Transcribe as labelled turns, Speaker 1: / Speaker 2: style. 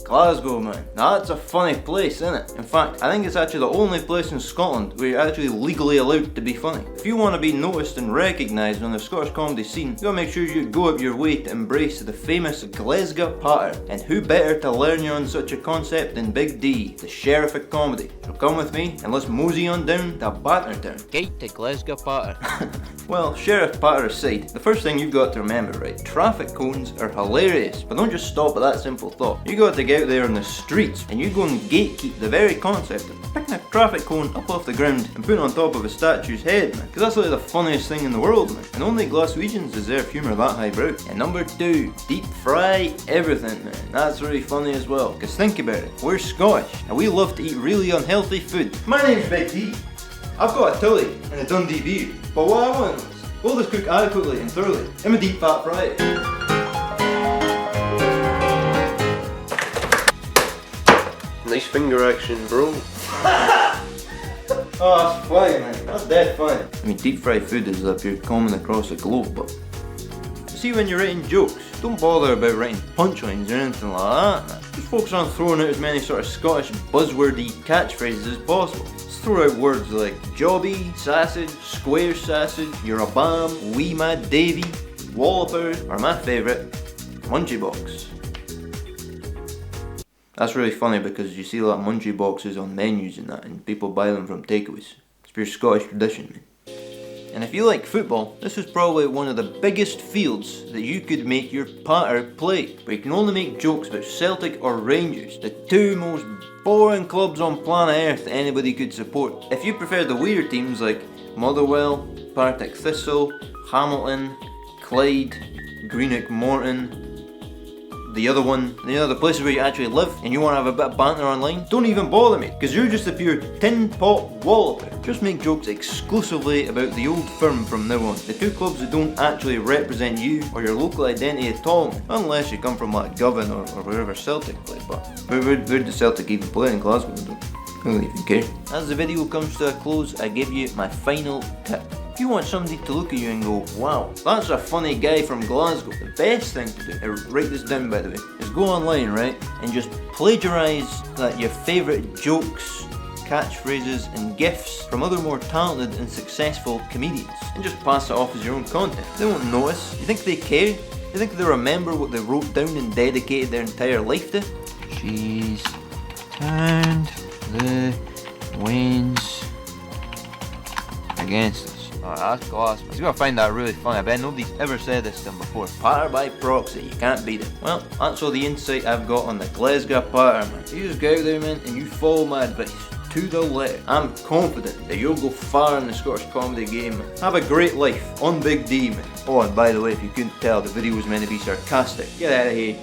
Speaker 1: Glasgow, man. Now that's a funny place, isn't it? In fact, I think it's actually the only place in Scotland where you're actually legally allowed to be funny. If you want to be noticed and recognised on the Scottish comedy scene, you gotta make sure you go out your way to embrace the famous Glesga patter. And who better to learn you on such a concept than Big D, the sheriff of comedy. So come with me and let's mosey on down to Battertown.
Speaker 2: Gate to Glesga patter.
Speaker 1: Well, Sheriff Patter aside, the first thing you've got to remember, right, traffic cones are hilarious, but don't just stop at that simple thought. You got to get out there on the streets and you go and gatekeep the very concept of picking a traffic cone up off the ground and putting it on top of a statue's head, man. Because that's like the funniest thing in the world, man. And only Glaswegians deserve humour that highbrow. And number 2, deep fry everything, man. That's really funny as well. Because think about it, we're Scottish and we love to eat really unhealthy food. My name's Big D. I've got a Tilly and a Dundee beer, but what I want is, will this cook adequately and thoroughly in a deep fat fry?
Speaker 3: Nice finger action, bro.
Speaker 1: Oh, that's funny, man. That's dead funny. I mean, deep fried food is up here common across the globe, but see, when you're writing jokes, don't bother about writing punchlines or anything like that, man. Just focus on throwing out as many sort of Scottish buzzwordy catchphrases as possible. Just throw out words like jobby, sausage, square sausage, you're a bam, wee mad Davy, walloper, or my favourite, munchie box. That's really funny because you see a lot of munchie boxes on menus and that, and people buy them from takeaways. It's pure Scottish tradition, man. And if you like football, this is probably one of the biggest fields that you could make your patter play, where you can only make jokes about Celtic or Rangers, the two most boring clubs on planet Earth that anybody could support. If you prefer the weird teams like Motherwell, Partick Thistle, Hamilton, Clyde, Greenock Morton, the places where you actually live, and you want to have a bit of banter online, don't even bother me, because you're just a pure tin pot walloper. Just make jokes exclusively about the old firm from now on, the two clubs that don't actually represent you or your local identity at all, unless you come from like Govan or wherever Celtic play. But where does Celtic even play in Glasgow? I don't even care. As the video comes to a close, I give you my final tip. If you want somebody to look at you and go, wow, that's a funny guy from Glasgow, the best thing to do, write this down by the way, is go online, right, and just plagiarise your favourite jokes, catchphrases and gifs from other more talented and successful comedians, and just pass it off as your own content. They won't notice. You think they care? You think they remember what they wrote down and dedicated their entire life to?
Speaker 2: She's turned the winds against us. Alright, that's class. He's gonna find that really funny. I bet nobody's ever said this to him before.
Speaker 1: Patter by proxy, you can't beat it. Well, that's all the insight I've got on the Glesga patter, man. You just get out there, man, and you follow my advice to the letter. I'm confident that you'll go far in the Scottish comedy game, man. Have a great life on Big D, man. Oh, and by the way, if you couldn't tell, the video was meant to be sarcastic. Get out of here.